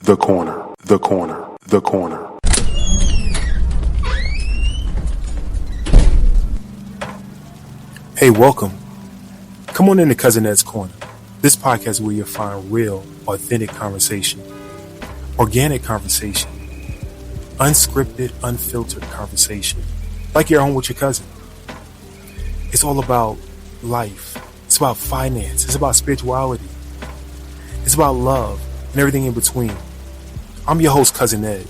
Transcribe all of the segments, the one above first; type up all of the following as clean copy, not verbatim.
The corner, the corner, the corner. Hey, welcome. Come on into Cousin Ed's Corner. This podcast is where you'll find real, authentic conversation, organic conversation, unscripted, unfiltered conversation, like you're home with your cousin. It's all about life. It's about finance. It's about spirituality. It's about love and everything in between. I'm your host, Cousin Ed.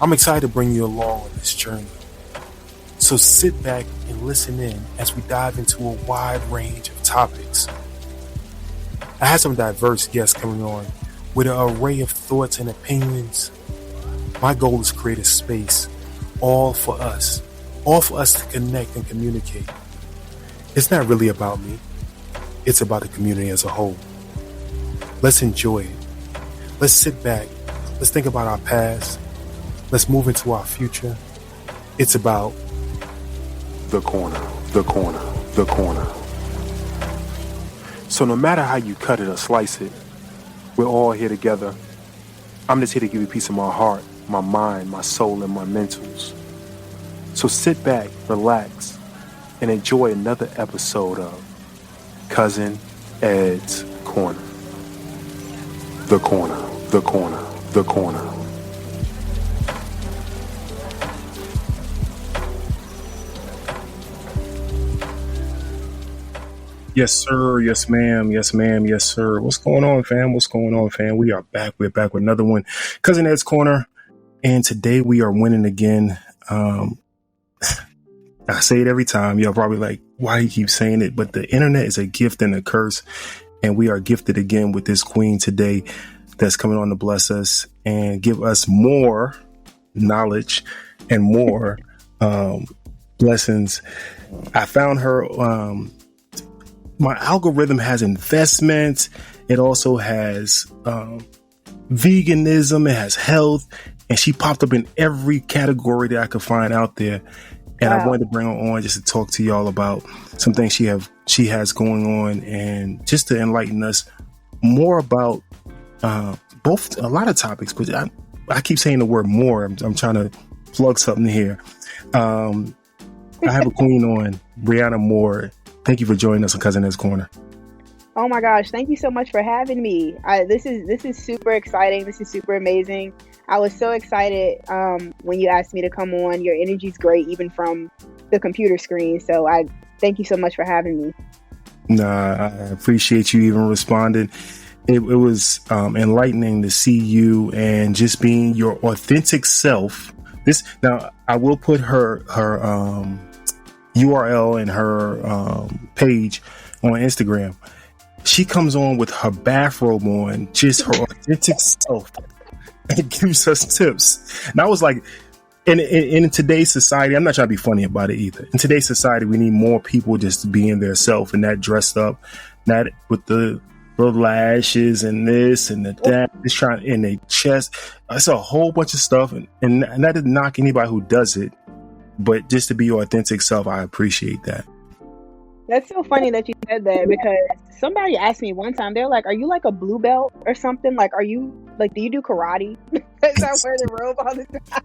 I'm excited to bring you along on this journey. So sit back and listen in as we dive into a wide range of topics. I have some diverse guests coming on with an array of thoughts and opinions. My goal is to create a space all for us to connect and communicate. It's not really about me. It's about the community as a whole. Let's enjoy it. Let's sit back. Let's think about our past. Let's move into our future. It's about the corner, the corner, the corner. So no matter how you cut it or slice it, we're all here together. I'm just here to give you a piece of my heart, my mind, my soul, and my mentals. So sit back, relax, and enjoy another episode of Cousin Ed's Corner. The corner, the corner, the corner. Yes, sir. Yes, ma'am. Yes, ma'am. Yes, sir. What's going on, fam? What's going on, fam? We are back. We're back with another one. Cousin Ed's Corner. And today we are winning again. I say it every time. Y'all probably like, why do you keep saying it? But the internet is a gift and a curse. And we are gifted again with this queen today that's coming on to bless us and give us more knowledge and more blessings. I found her. My algorithm has investments. It also has veganism. It has health. And she popped up in every category that I could find out there. And wow. I wanted to bring her on just to talk to y'all about some things she has going on and just to enlighten us more about both a lot of topics. But I keep saying the word more. I'm trying to plug something here. I have a queen on, Breonna Moore. Thank you for joining us on Cousin Ed's Corner. Oh my gosh, thank you so much for having me. This is super exciting. This is super amazing. I was so excited when you asked me to come on. Your energy's great, even from the computer screen. So I thank you so much for having me. Nah, I appreciate you even responding. It was enlightening to see you and just being your authentic self. Now I will put her URL and her page on Instagram. She comes on with her bathrobe on, just her authentic self, and gives us tips. And I was like, in today's society, I'm not trying to be funny about it either. In today's society, we need more people just being their self and not dressed up, not with the lashes and this and that, just trying in their chest. It's a whole bunch of stuff, and not to knock anybody who does it, but just to be your authentic self, I appreciate that. That's so funny that you said that, because somebody asked me one time, they're like, are you like a blue belt or something? Like, are you like, do you do karate? Because I wear the robe all the time.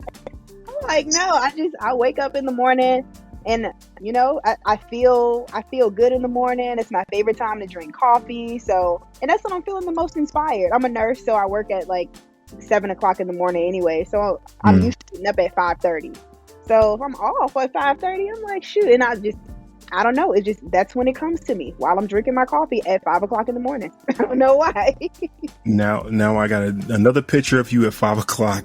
I'm like, no, I wake up in the morning and, you know, I feel good in the morning. It's my favorite time to drink coffee. So, and that's when I'm feeling the most inspired. I'm a nurse, so I work at like 7:00 in the morning anyway. So I'm used to getting up at 5:30. So if I'm off at 5:30, I'm like, shoot. And I don't know. That's when it comes to me, while I'm drinking my coffee at 5:00 in the morning. I don't know why. Now I got another picture of you at 5:00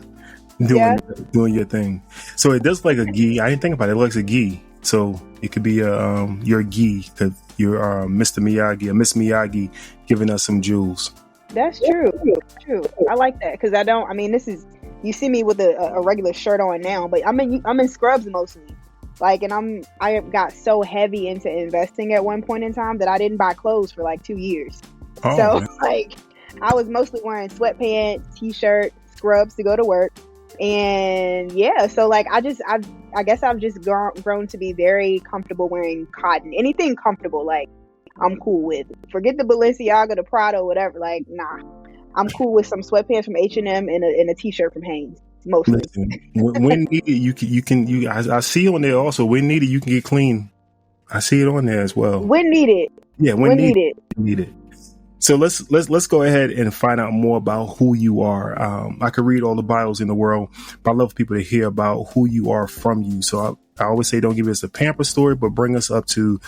doing your thing. So it does like a gi. I didn't think about it. It looks like a gi. So it could be your gi, because you're Mr. Miyagi or Miss Miyagi giving us some jewels. That's true. True. I like that, because you see me with a regular shirt on now, but I'm in scrubs mostly. Like, and I got so heavy into investing at one point in time that I didn't buy clothes for like 2 years. Oh, so man. Like, I was mostly wearing sweatpants, t-shirt, scrubs to go to work. And yeah, so like, I guess I've just grown to be very comfortable wearing cotton. Anything comfortable, like, I'm cool with. Forget the Balenciaga, the Prada, whatever. Like, nah. I'm cool with some sweatpants from H&M and a t-shirt from Hanes, mostly. Listen, when needed, I see on there also, when needed, you can get clean. I see it on there as well. When needed. Yeah, when needed. So let's go ahead and find out more about who you are. I could read all the bios in the world, but I love people to hear about who you are from you. So I always say, don't give us a pamper story, but bring us up to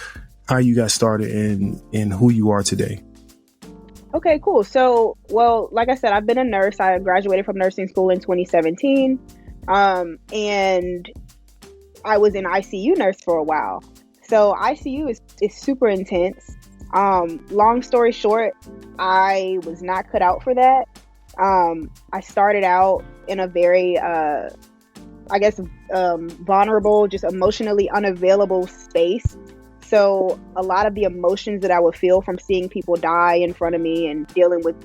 how you got started and who you are today. Okay, cool. So, well, like I said, I've been a nurse. I graduated from nursing school in 2017, and I was an ICU nurse for a while. So ICU is super intense. Long story short, I was not cut out for that. I started out in a very, vulnerable, just emotionally unavailable space. So a lot of the emotions that I would feel from seeing people die in front of me and dealing with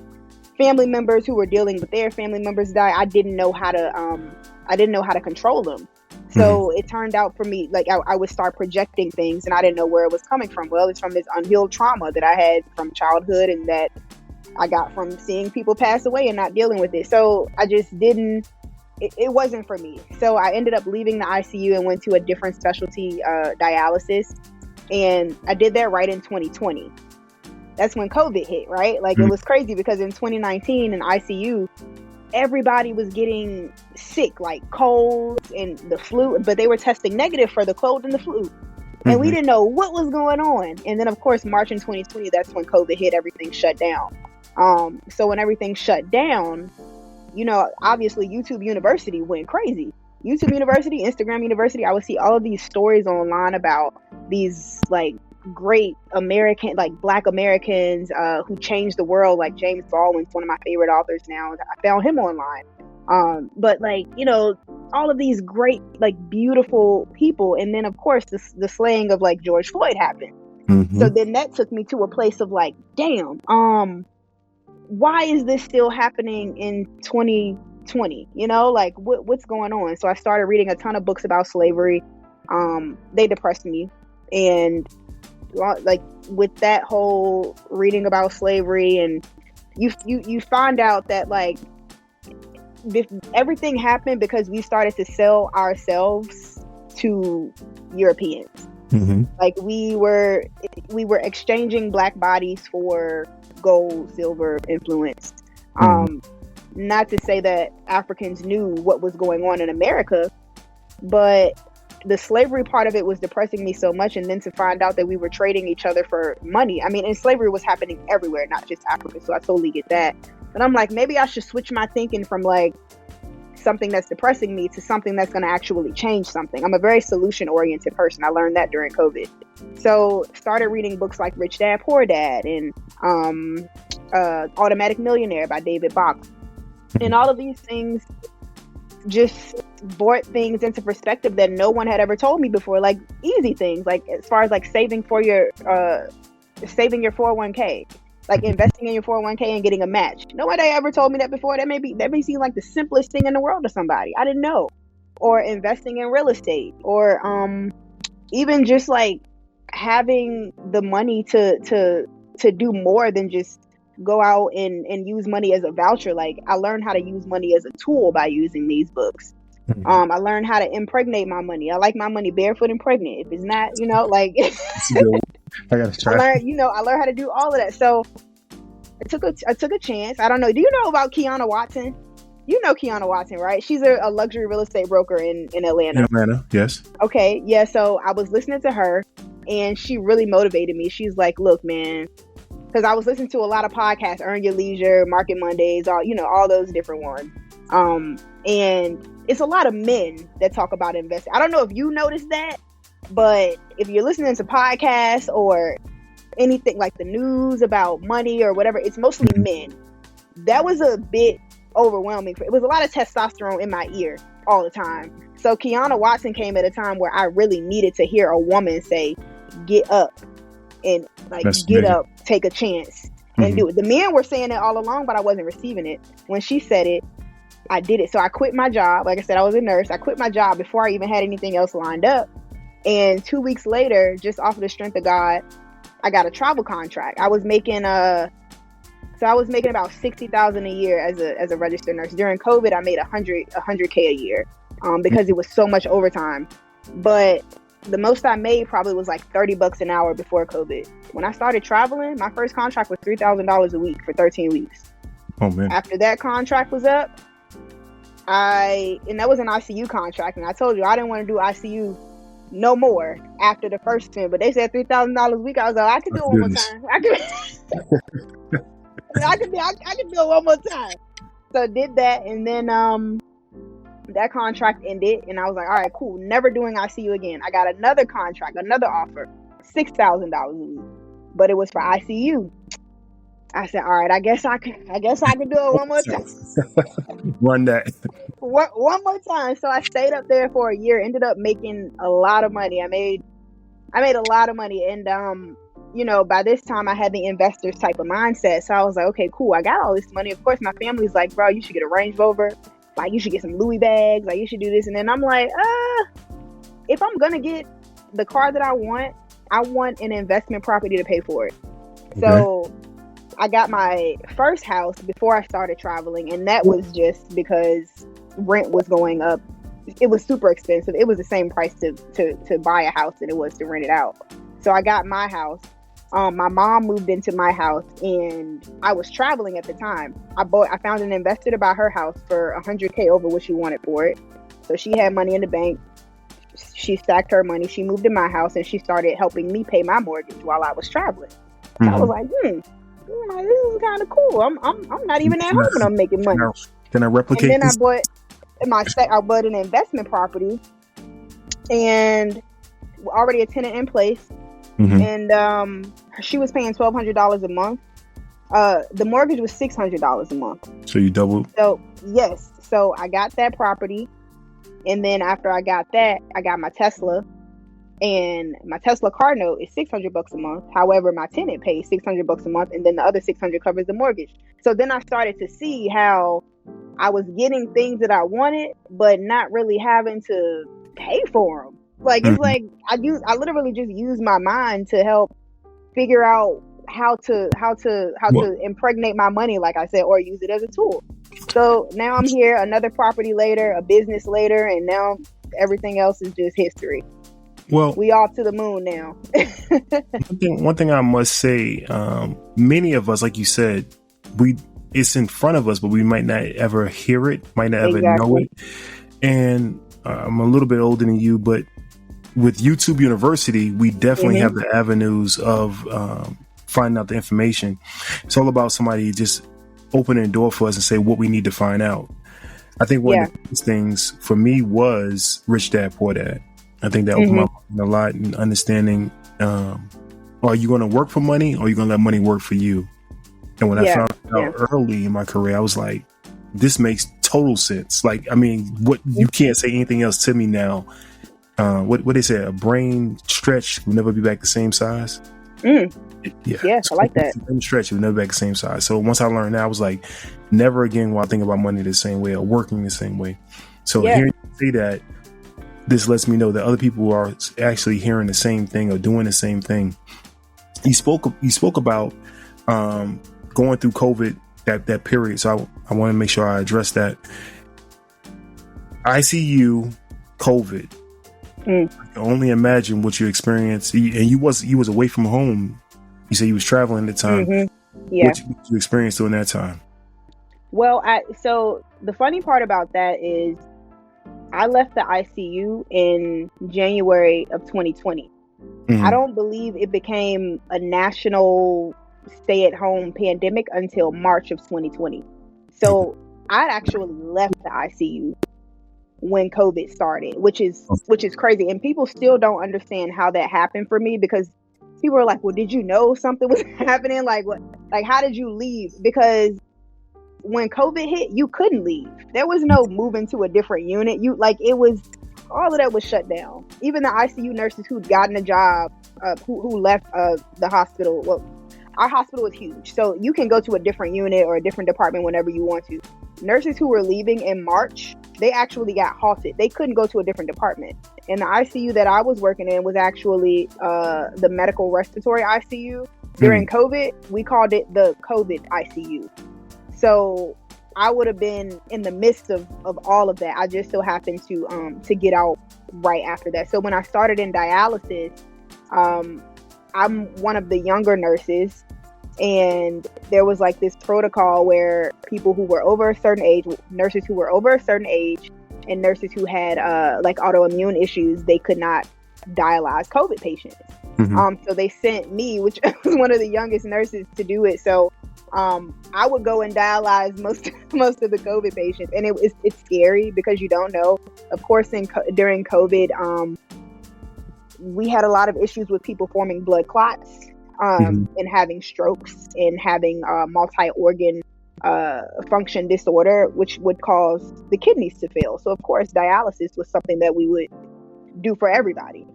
family members who were dealing with their family members die, I didn't know how to control them. So it turned out for me, like I would start projecting things and I didn't know where it was coming from. Well, it's from this unhealed trauma that I had from childhood and that I got from seeing people pass away and not dealing with it. So I just it wasn't for me. So I ended up leaving the ICU and went to a different specialty, dialysis. And I did that right in 2020. That's when COVID hit, right? Like it was crazy because in 2019 in ICU, everybody was getting sick, like colds and the flu, but they were testing negative for the cold and the flu. And we didn't know what was going on. And then of course, March in 2020, that's when COVID hit, everything shut down. So when everything shut down, you know, obviously YouTube University went crazy. YouTube University, Instagram University, I would see all of these stories online about these like great American, like Black Americans who changed the world, like James Baldwin's one of my favorite authors now. I found him online. But like, you know, all of these great, like beautiful people. And then of course the slaying of like George Floyd happened. So then that took me to a place of like, damn, why is this still happening in 2020? You know, like what's going on? So I started reading a ton of books about slavery. They depressed me. And like with that whole reading about slavery, and you find out that like everything happened because we started to sell ourselves to Europeans. Like we were exchanging Black bodies for gold, silver, influence. Not to say that Africans knew what was going on in America, but the slavery part of it was depressing me so much. And then to find out that we were trading each other for money. I mean, and slavery was happening everywhere, not just Africa. So I totally get that. But I'm like, maybe I should switch my thinking from like something that's depressing me to something that's going to actually change something. I'm a very solution oriented person. I learned that during COVID. So started reading books like Rich Dad, Poor Dad and Automatic Millionaire by David Bach. And all of these things just brought things into perspective that no one had ever told me before, like easy things, like as far as like saving your 401k, like investing in your 401k and getting a match. Nobody ever told me that before. That may seem like the simplest thing in the world to somebody. I didn't know. Or investing in real estate, or even just like having the money to do more than just go out and use money as a voucher. Like I learned how to use money as a tool by using these books. I learned how to impregnate my money. I like my money barefoot and pregnant. If it's not, you know, like I gotta try. I learned how to do all of that. So I took a chance. I don't know. Do you know about Kiana Watson? You know Kiana Watson, right? She's a luxury real estate broker in Atlanta. In Atlanta, yes. Okay, yeah. So I was listening to her, and she really motivated me. She's like, "Look, man," because I was listening to a lot of podcasts, Earn Your Leisure, Market Mondays, all those different ones. And it's a lot of men that talk about investing. I don't know if you noticed that, but if you're listening to podcasts or anything like the news about money or whatever, it's mostly men. That was a bit overwhelming. It was a lot of testosterone in my ear all the time. So Kiana Watson came at a time where I really needed to hear a woman say, get up and like get up, take a chance and do it. The men were saying it all along, but I wasn't receiving it. When she said it, I did it. So I quit my job. Like I said, I was a nurse. I quit my job before I even had anything else lined up. And 2 weeks later, just off of the strength of God, I got a travel contract. I was making So I was making about $60,000 a year as a registered nurse. During COVID, I made $100K a year, because it was so much overtime. But the most I made probably was like $30 an hour before COVID. When I started traveling, my first contract was $3,000 a week for 13 weeks. Oh man! After that contract was up, and that was an ICU contract, and I told you I didn't want to do ICU no more after the first stint. But they said $3,000 a week. I was like, I can do it one more time. I can do it one more time. So did that, and then that contract ended, and I was like, all right, cool, never doing ICU again. I got another contract, another offer, $6,000 a week, but it was for ICU. I said, all right, I guess I can do it one more time. Run that. One more time. So I stayed up there for a year, ended up making a lot of money. I made a lot of money, and by this time I had the investors type of mindset. So I was like, okay, cool, I got all this money. Of course, my family's like, bro, you should get a Range Rover. Like, you should get some Louis bags. Like, you should do this. And then I'm like, if I'm going to get the car that I want an investment property to pay for it. Okay. So I got my first house before I started traveling. And that was just because rent was going up. It was super expensive. It was the same price to buy a house than it was to rent it out. So I got my house. My mom moved into my house, and I was traveling at the time. I found an investor to buy her house for $100K over what she wanted for it. So she had money in the bank. She stacked her money. She moved to my house, and she started helping me pay my mortgage while I was traveling. So I was like, this is kind of cool. I'm not even at home and I'm making money. Can I replicate? And then I bought an investment property, and already a tenant in place. Mm-hmm. And she was paying $1,200 a month. The mortgage was $600 a month. So you doubled? So yes. So I got that property, and then after I got that, I got my Tesla, and my Tesla car note is $600 a month. However, my tenant pays $600 a month, and then the other $600 covers the mortgage. So then I started to see how I was getting things that I wanted, but not really having to pay for them. Like, it's like I literally just use my mind to help figure out how to impregnate my money, like I said, or use it as a tool. So now I'm here, another property later, a business later, and now everything else is just history. Well, we all to the moon now. one thing I must say, many of us, like you said, it's in front of us, but we might not ever hear it, might not ever know it. And I'm a little bit older than you, but with YouTube University, we definitely have the avenues of finding out the information. It's all about somebody just opening a door for us and say what we need to find out. I think one of the biggest things for me was Rich Dad Poor Dad. I think that opened my mind a lot in understanding, are you going to work for money, or are you going to let money work for you? And when I found out early in my career, I was like, this makes total sense. Like, I mean, what you can't say anything else to me now. What they say, a brain stretch will never be back the same size. Yeah, I like that. Brain stretch will never be back the same size. So once I learned that, I was like, never again will I think about money the same way or working the same way. So hearing you say that, this lets me know that other people are actually hearing the same thing or doing the same thing. You spoke about going through COVID, that period. So I want to make sure I address that. ICU, COVID. I can only imagine what you experienced. And you was away from home. You said you was traveling at the time. What you experienced during that time? Well, so the funny part about that is I left the ICU in January of 2020. I don't believe it became a national stay-at-home pandemic until March of 2020. So I actually left the ICU when COVID started, which is crazy. And people still don't understand how that happened for me, because people are like, well, did you know something was happening? Like, what? Like, how did you leave? Because when COVID hit, you couldn't leave. There was no moving to a different unit. All of that was shut down. Even the ICU nurses who'd gotten a job, who left the hospital. Well, our hospital is huge, so you can go to a different unit or a different department whenever you want to. Nurses who were leaving in March, they actually got halted. They couldn't go to a different department. And the ICU that I was working in was actually the medical respiratory ICU. During COVID, we called it the COVID ICU. So I would have been in the midst of all of that. I just so happened to get out right after that. So when I started in dialysis, I'm one of the younger nurses, and there was like this protocol where people who were over a certain age, nurses who were over a certain age, and nurses who had like autoimmune issues, they could not dialyze COVID patients. So they sent me, which was one of the youngest nurses, to do it. So I would go and dialyze most of the COVID patients, and it's scary because you don't know. Of course, during COVID, we had a lot of issues with people forming blood clots, and having strokes, and having multi-organ function disorder, which would cause the kidneys to fail. So of course, dialysis was something that we would do for everybody.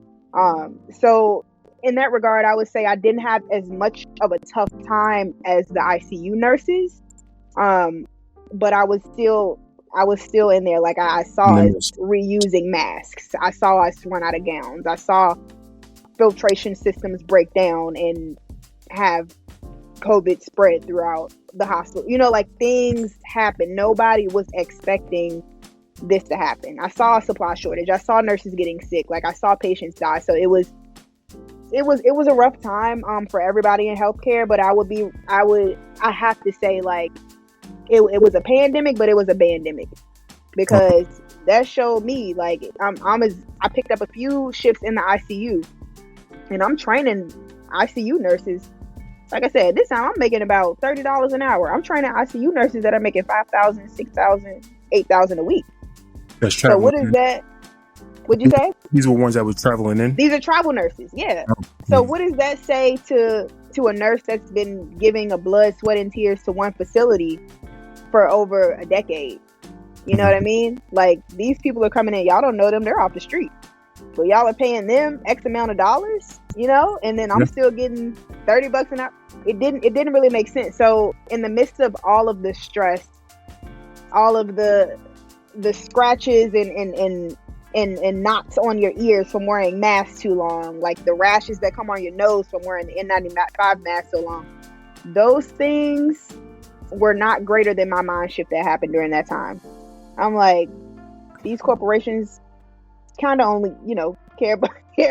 So in that regard, I would say I didn't have as much of a tough time as the ICU nurses, but I was still in there. Like I saw us reusing masks. I saw us run out of gowns. I saw filtration systems break down and have COVID spread throughout the hospital. You know, like things happen. Nobody was expecting this to happen. I saw a supply shortage. I saw nurses getting sick. Like I saw patients die. So it was a rough time for everybody in healthcare. But I have to say, like, it was a pandemic, but it was a bandemic, because that showed me, like, I picked up a few shifts in the ICU, and I'm training ICU nurses. Like I said, this time I'm making about $30 an hour. I'm training ICU nurses that are making $5,000, $6,000, $8,000 a week. That's traveling. So what is that? What'd you say? These were ones that were traveling in? These are travel nurses, yeah. So what does that say to a nurse that's been giving a blood, sweat, and tears to one facility for over a decade? You know what I mean? Like, these people are coming in, y'all don't know them, they're off the street, but y'all are paying them X amount of dollars, you know, and then I'm still getting $30 an hour. It didn't really make sense. So in the midst of all of the stress, all of the scratches and knots on your ears from wearing masks too long, like the rashes that come on your nose from wearing the N95 mask so long, those things were not greater than my mind shift that happened during that time. I'm like, these corporations kind of only, you know, care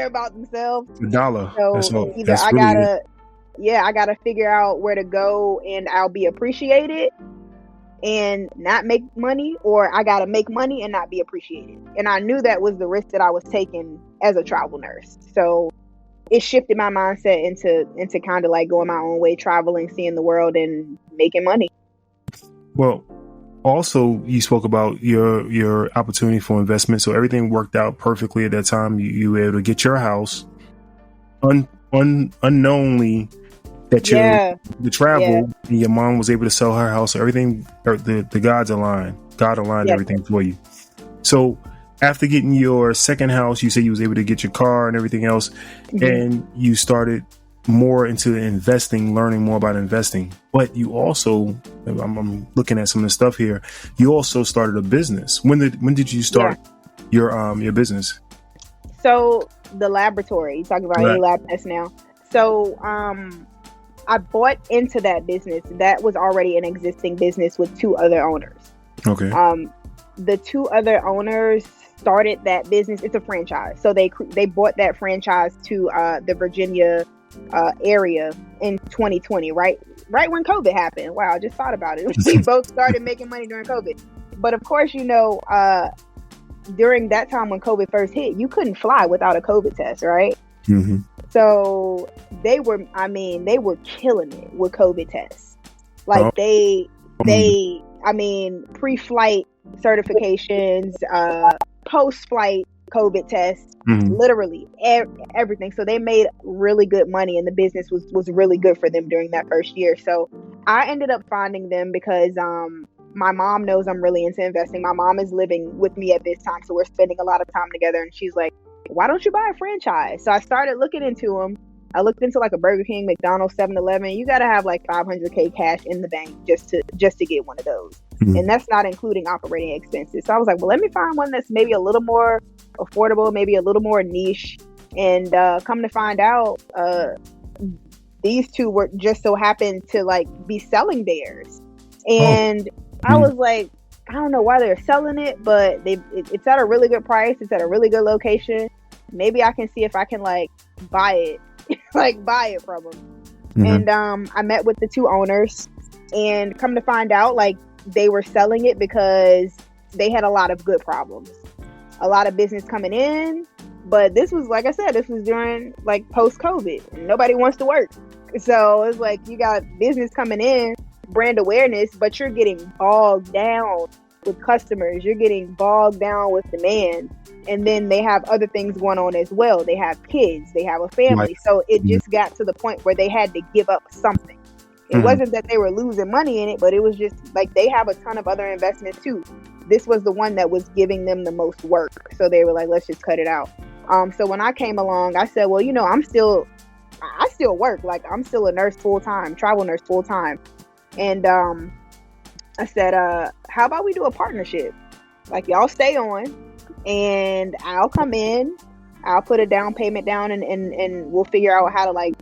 about themselves. The dollar. So either I gotta figure out where to go and I'll be appreciated and not make money, or I gotta make money and not be appreciated. And I knew that was the risk that I was taking as a travel nurse. So it shifted my mindset into kind of like going my own way, traveling, seeing the world, and making money. Well, also you spoke about your opportunity for investment. So everything worked out perfectly at that time. You were able to get your house unknowingly. That you travel, and your mom was able to sell her house. So everything, the gods aligned. God aligned everything for you. So after getting your second house, you said you was able to get your car and everything else, and you started more into investing, learning more about investing. But you also, I'm looking at some of the stuff here. You also started a business. When did you start your business? So the laboratory, you're talking about any lab test now. So I bought into that business. That was already an existing business with two other owners. Okay. The two other owners started that business. It's a franchise. So they bought that franchise to the Virginia area in 2020, right when COVID happened. Wow, I just thought about it. We both started making money during COVID. But of course, you know, during that time when COVID first hit, you couldn't fly without a COVID test, right? Mm-hmm. So they were killing it with COVID tests. Like pre-flight certifications, post-flight COVID tests, literally everything. So they made really good money, and the business was really good for them during that first year. So I ended up finding them because my mom knows I'm really into investing. My mom is living with me at this time, so we're spending a lot of time together, and she's like, why don't you buy a franchise? So I started looking into them. I looked into like a Burger King, McDonald's, 7-Eleven. You got to have like $500K cash in the bank just to get one of those. And that's not including operating expenses. So I was like, well, let me find one that's maybe a little more affordable, maybe a little more niche. And come to find out, these two were just so happened to like be selling theirs, and I was like, I don't know why they're selling it, but it's at a really good price. It's at a really good location. Maybe I can see if I can like buy it, like buy it from them. And I met with the two owners, and come to find out, like they were selling it because they had a lot of good problems, a lot of business coming in. But this was, like I said, this was during like post-COVID, and nobody wants to work. So it's like you got business coming in, brand awareness, but you're getting bogged down with customers. You're getting bogged down with demand. And then they have other things going on as well. They have kids, they have a family. So it just got to the point where they had to give up something. It wasn't that they were losing money in it, but it was just like they have a ton of other investments too. This was the one that was giving them the most work. So they were like, let's just cut it out. So when I came along, I said, well, you know, I still work. Like I'm still a nurse full time, travel nurse full time. And I said, how about we do a partnership? Like y'all stay on and I'll come in, I'll put a down payment down and we'll figure out how to like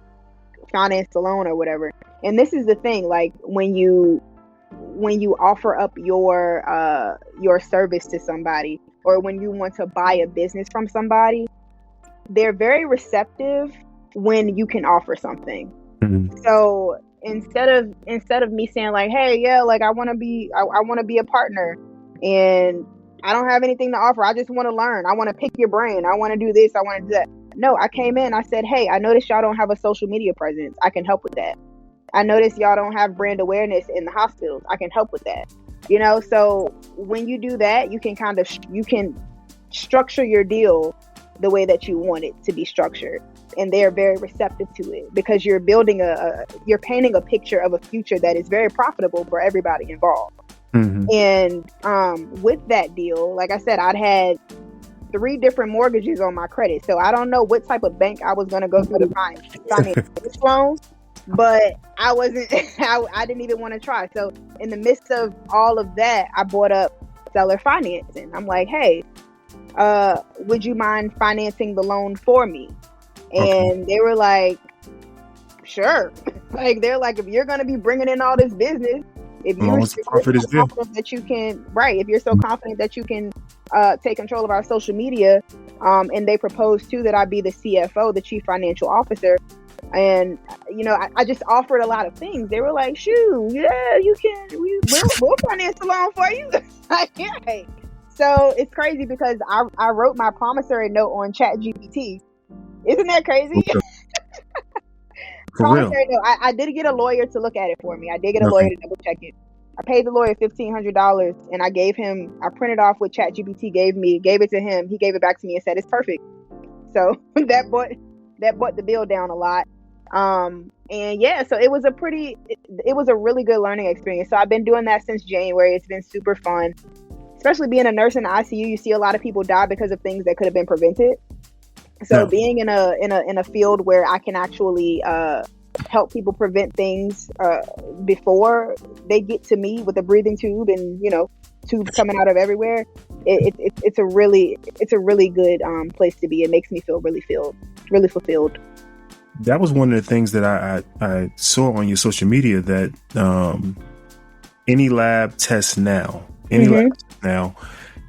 finance the loan or whatever. And this is the thing, like when you offer up your service to somebody, or when you want to buy a business from somebody, they're very receptive when you can offer something. So instead of me saying like, hey, yeah, like I want to be a partner and I don't have anything to offer, I just want to learn, I want to pick your brain, I want to do this, I want to do that. No, I came in, I said, hey, I noticed y'all don't have a social media presence, I can help with that. I noticed y'all don't have brand awareness in the hospitals, I can help with that. You know, so when you do that, you can structure your deal the way that you want it to be structured. And they're very receptive to it because you're building you're painting a picture of a future that is very profitable for everybody involved. And with that deal, like I said, I'd had 3 different mortgages on my credit. So I don't know what type of bank I was going to go through to finance this loan, but I wasn't, I didn't even want to try. So in the midst of all of that, I brought up seller financing. I'm like, hey, would you mind financing the loan for me? And they were like, sure. Like, they're like, if you're going to be bringing in all this business, if you're so confident that you can, if you're so confident that you can take control of our social media, and they proposed too that I be the CFO, the chief financial officer. And, you know, I just offered a lot of things. They were like, shoot, yeah, you can, we'll finance the loan for you. Like, yeah. So it's crazy because I wrote my promissory note on ChatGPT. Isn't that crazy? Promissory note. I did get a lawyer to look at it for me. I did get a lawyer to double check it. I paid the lawyer $1,500 and I printed off what ChatGPT gave it to him. He gave it back to me and said, it's perfect. So that brought the bill down a lot. And yeah, so it was a really good learning experience. So I've been doing that since January. It's been super fun, especially being a nurse in the ICU. You see a lot of people die because of things that could have been prevented. So being in a field where I can actually help people prevent things before they get to me with a breathing tube and, you know, tubes coming out of everywhere, it's a really good place to be. It makes me feel really fulfilled. That was one of the things that I saw on your social media, that any lab test now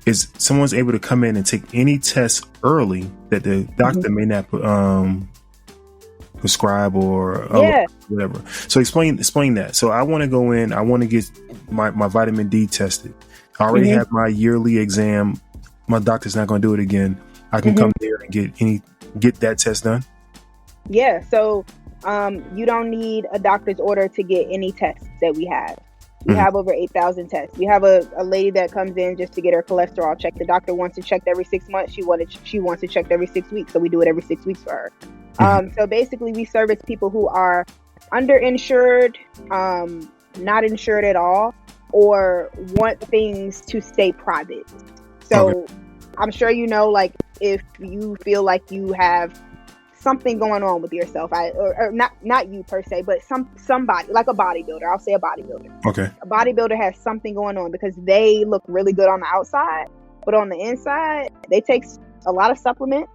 is someone's able to come in and take any test early that the doctor may not prescribe or whatever. So explain that. So I want to go in, I want to get my vitamin D tested. I already have my yearly exam. My doctor's not going to do it again. I can come there and get that test done. Yeah. So you don't need a doctor's order to get any tests that we have. We have over 8,000 tests. We have a lady that comes in just to get her cholesterol checked. The doctor wants it checked every 6 months. She wants it checked every 6 weeks. So we do it every 6 weeks for her. So basically we service people who are underinsured, not insured at all, or want things to stay private. So I'm sure, you know, like if you feel like you have something going on with yourself, or not you per se, but somebody like a bodybuilder. I'll say a bodybuilder. Okay. A bodybuilder has something going on because they look really good on the outside, but on the inside, they take a lot of supplements,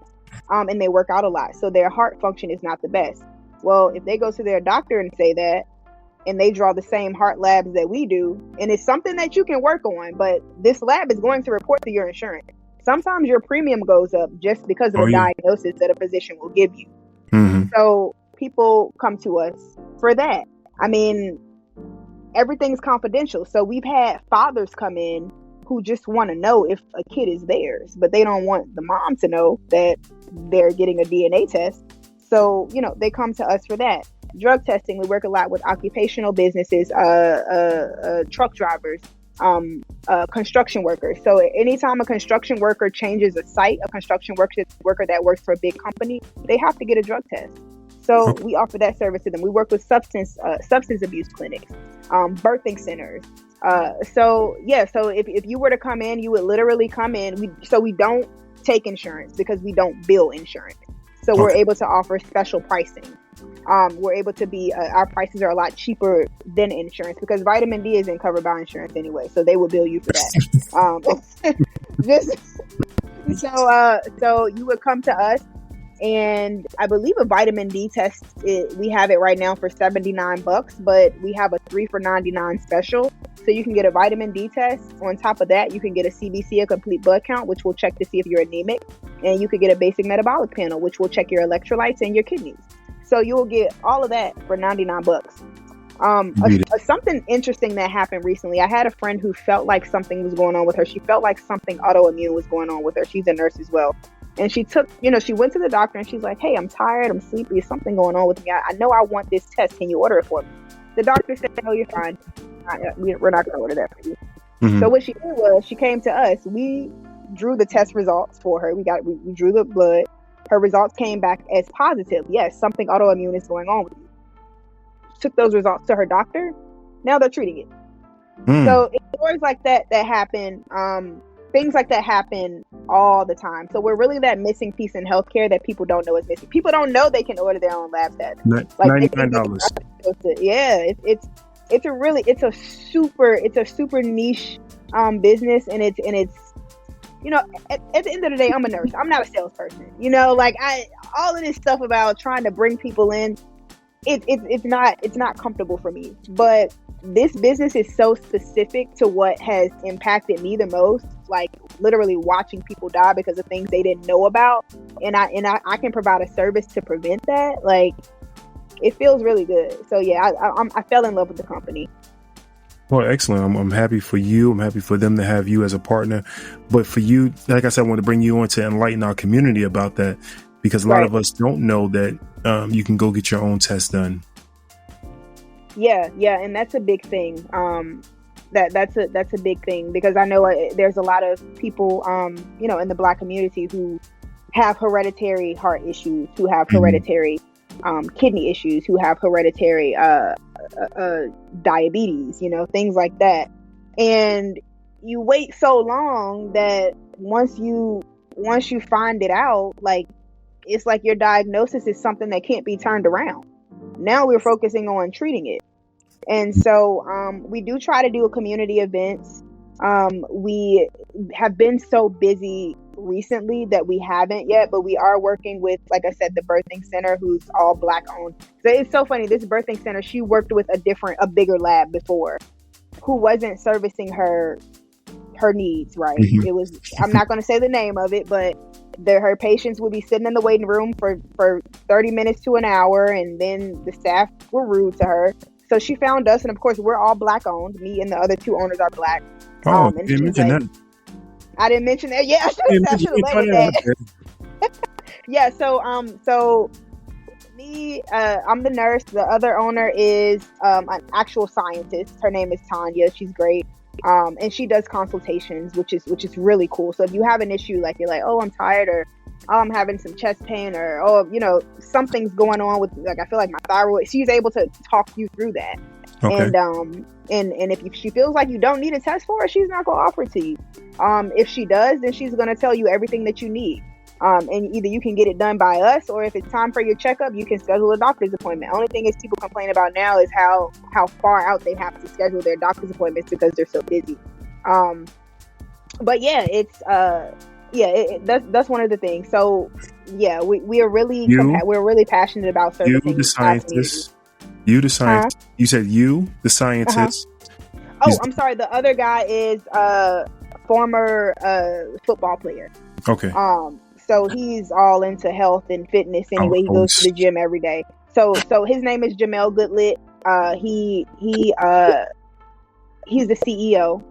and they work out a lot. So their heart function is not the best. Well, if they go to their doctor and say that, and they draw the same heart labs that we do, and it's something that you can work on, but this lab is going to report to your insurance. Sometimes your premium goes up just because of a diagnosis that a physician will give you. Mm-hmm. So people come to us for that. I mean, everything's confidential. So we've had fathers come in who just want to know if a kid is theirs, but they don't want the mom to know that they're getting a DNA test. So, they come to us for that. Drug testing, we work a lot with occupational businesses, truck drivers, construction workers. So anytime a construction worker changes a site, a construction worker that works for a big company, they have to get a drug test. So we offer that service to them. We work with substance abuse clinics, birthing centers. So if you were to come in, you would literally come in. We don't take insurance because we don't bill insurance. So we're able to offer special pricing. We're able to be, our prices are a lot cheaper than insurance because vitamin D isn't covered by insurance anyway. So they will bill you for that. So you would come to us, and I believe a vitamin D test, we have it right now for $79, but we have a 3 for $99 special. So you can get a vitamin D test. On top of that, you can get a CBC, a complete blood count, which will check to see if you're anemic. And you could get a basic metabolic panel, which will check your electrolytes and your kidneys. So you will get all of that for $99. Something interesting that happened recently. I had a friend who felt like something was going on with her. She felt like something autoimmune was going on with her. She's a nurse as well. And she went to the doctor and she's like, hey, I'm tired. I'm sleepy. Is something going on with me? I know I want this test. Can you order it for me? The doctor said, no, you're fine. We're not going to order that for you. Mm-hmm. So what she did was she came to us. We drew the test results for her. We drew the blood. Her results came back as positive. Yes, something autoimmune is going on with you. Took those results to her doctor. Now they're treating it. So it's stories like that happen. Things like that happen all the time. So we're really that missing piece in healthcare that people don't know is missing. People don't know they can order their own lab test. Like $99. Yeah, it's a super niche business, and it's at the end of the day, I'm a nurse. I'm not a salesperson. All of this stuff about trying to bring people in, it's not comfortable for me. But this business is so specific to what has impacted me the most, like literally watching people die because of things they didn't know about, and I can provide a service to prevent that. Like, it feels really good. So yeah, I fell in love with the company. Well, excellent. I'm happy for you. I'm happy for them to have you as a partner. But for you, like I said, I want to bring you on to enlighten our community about that, because a lot of us don't know that you can go get your own test done. Yeah, and that's a big thing. That's a big thing, because I know there's a lot of people, in the Black community who have hereditary heart issues, who have hereditary kidney issues, who have hereditary diabetes, things like that. And you wait so long that once you find it out, like, it's like your diagnosis is something that can't be turned around. Now we're focusing on treating it. And so we do try to do community events. We have been so busy recently that we haven't yet, but we are working with, like I said, the birthing center, who's all Black owned. So it's so funny. This birthing center, she worked with a bigger lab before, who wasn't servicing her needs right. Mm-hmm. It was, I'm not going to say the name of it, but her patients would be sitting in the waiting room for 30 minutes to an hour, and then the staff were rude to her. So she found us, and of course, we're all Black owned. Me and the other 2 owners are Black. Oh, and you mentioned that. I didn't mention that. Yeah, I should have labeled that. Yeah. So me, I'm the nurse. The other owner is an actual scientist. Her name is Tanya. She's great. And she does consultations, which is really cool. So if you have an issue, like you're like, oh, I'm tired, or oh, I'm having some chest pain, or oh, something's going on with, like, I feel like my thyroid. She's able to talk you through that. Okay. And if she feels like you don't need a test for it, she's not going to offer it to you. If she does, then she's going to tell you everything that you need. And either you can get it done by us, or if it's time for your checkup, you can schedule a doctor's appointment. Only thing is, people complain about now is how far out they have to schedule their doctor's appointments because they're so busy. But yeah, it's that's one of the things. So yeah, we are really You, we're really passionate about you, servicing the our community. scientist. You, the Huh? scientist. You said you, the Uh-huh. scientist. Oh, Is I'm sorry. The other guy is a former football player. okay. So he's all into health and fitness Oh, anyway. He oh, goes to the gym every day. So his name is Jamel Goodlit. He's the CEO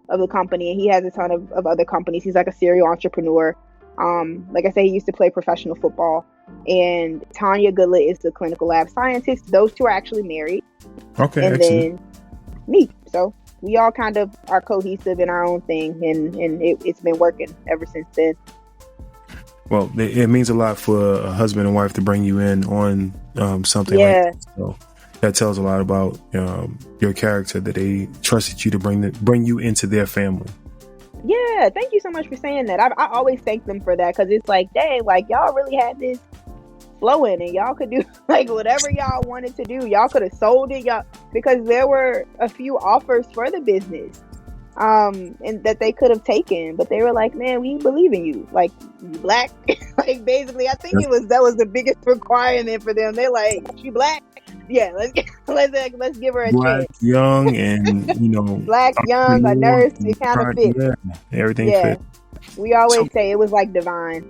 of the company, and he has a ton of other companies. He's like a serial entrepreneur. Like I said, he used to play professional football. And Tanya Goodlit is the clinical lab scientist. Those two are actually married. okay, And excellent. then me. So we all kind of are cohesive in our own thing, and it's been working ever since then. Well, it means a lot for a husband and wife to bring you in on something like Yeah. that. So that tells a lot about your character, that they trusted you to bring you into their family. Yeah, thank you so much for saying that. I always thank them for that, because it's like, dang, like y'all really had this flowing, and y'all could do like whatever y'all wanted to do. Y'all could have sold it, y'all, because there were a few offers for the business, and that they could have taken, but they were like, man, we believe in you. Like, you black? Like, basically, I think that was the biggest requirement for them. They're like, she black? Yeah, let's give her a Black, chance. young, and Black, young, a entrepreneur, nurse, it kind of fits. yeah, everything Yeah, fit. we always say it was like divine.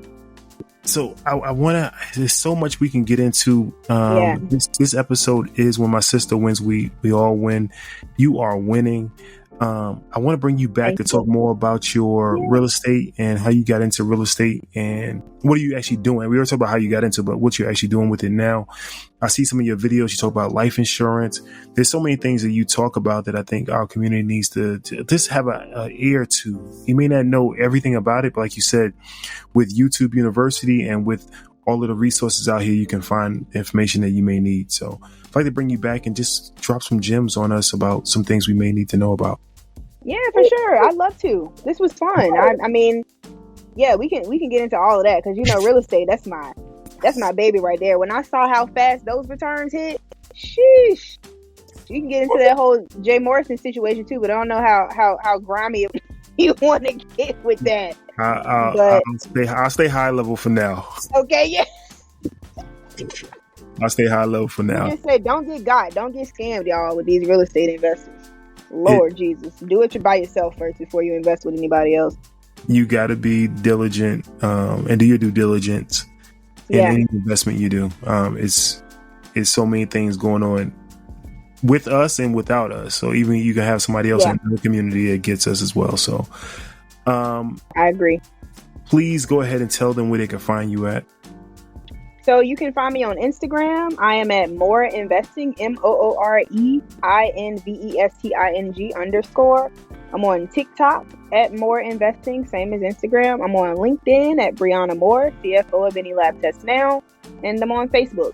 So I want to. There's so much we can get into. Yeah. This episode is when my sister wins. We all win. You are winning. I want to bring you back Thank to you. talk more about your real estate and how you got into real estate and what are you actually doing. We already talked about how you got into, but what you're actually doing with it now. I see some of your videos. You talk about life insurance. There's so many things that you talk about that I think our community needs to just have a ear to. You may not know everything about it, but like you said, with YouTube University and with all of the resources out here, you can find information that you may need. So I'd like to bring you back and just drop some gems on us about some things we may need to know about. Yeah, for sure. I'd love to. This was fun. I mean, yeah, we can get into all of that, because real estate, that's my baby right there. When I saw how fast those returns hit, sheesh. You can get into that whole Jay Morrison situation too, but I don't know how grimy you want to get with that. I'll stay high level for now. Okay, yeah. I'll stay high level for now. Just say, don't get scammed, y'all, with these real estate investors. Lord Jesus, do it by yourself first before you invest with anybody else. You got to be diligent and do your due diligence in any investment you do. It's so many things going on with us and without us. So even you can have somebody else in the community that gets us as well. So I agree. Please go ahead and tell them where they can find you at. So you can find me on Instagram. I am at More Investing, MOOREINVESTING _. I'm on TikTok at More Investing, same as Instagram. I'm on LinkedIn at Breonna Moore, CFO of Any Lab Test Now. And I'm on Facebook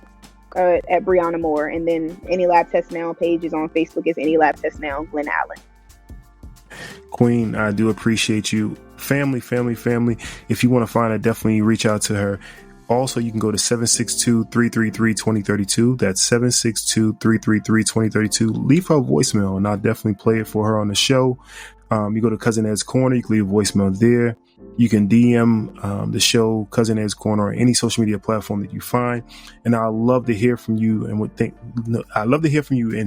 at Breonna Moore. And then Any Lab Test Now page is on Facebook as Any Lab Test Now, Glen Allen. Queen, I do appreciate you. Family. If you want to find her, definitely reach out to her. Also, you can go to 762-333-2032. That's 762-333-2032. Leave her a voicemail, and I'll definitely play it for her on the show. You go to Cousin Ed's Corner. You can leave a voicemail there. You can DM the show, Cousin Ed's Corner, on any social media platform that you find. And I'd love to hear from you and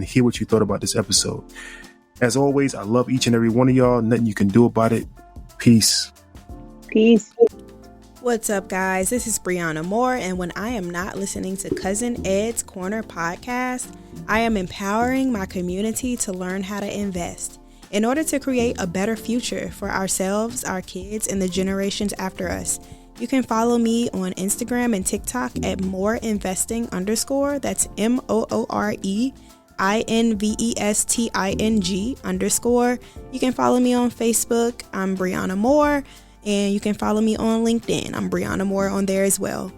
hear what you thought about this episode. As always, I love each and every one of y'all. Nothing you can do about it. Peace. What's up, guys? This is Breonna Moore, and when I am not listening to Cousin Ed's Corner podcast, I am empowering my community to learn how to invest in order to create a better future for ourselves, our kids, and the generations after us. You can follow me on Instagram and TikTok at moreinvesting _. That's MOOREINVESTING _. You can follow me on Facebook. I'm Breonna Moore. And you can follow me on LinkedIn. I'm Breonna Moore on there as well.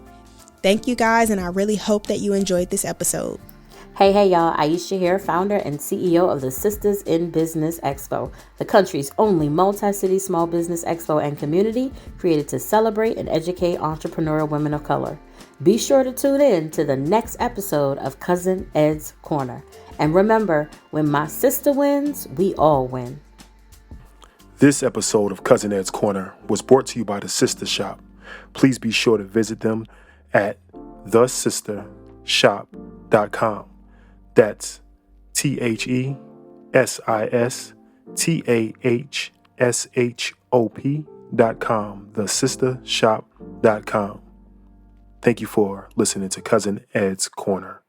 Thank you guys, and I really hope that you enjoyed this episode. Hey y'all, Aisha here, founder and CEO of the Sistahs in Business Expo, the country's only multi-city small business expo and community created to celebrate and educate entrepreneurial women of color. Be sure to tune in to the next episode of Cousin Ed's Corner. And remember, when my sister wins, we all win. This episode of Cousin Ed's Corner was brought to you by the Sistah Shop. please be sure to visit them at thesistahshop.com. That's TheSistahShop.com. Thesistahshop.com. Thank you for listening to Cousin Ed's Corner.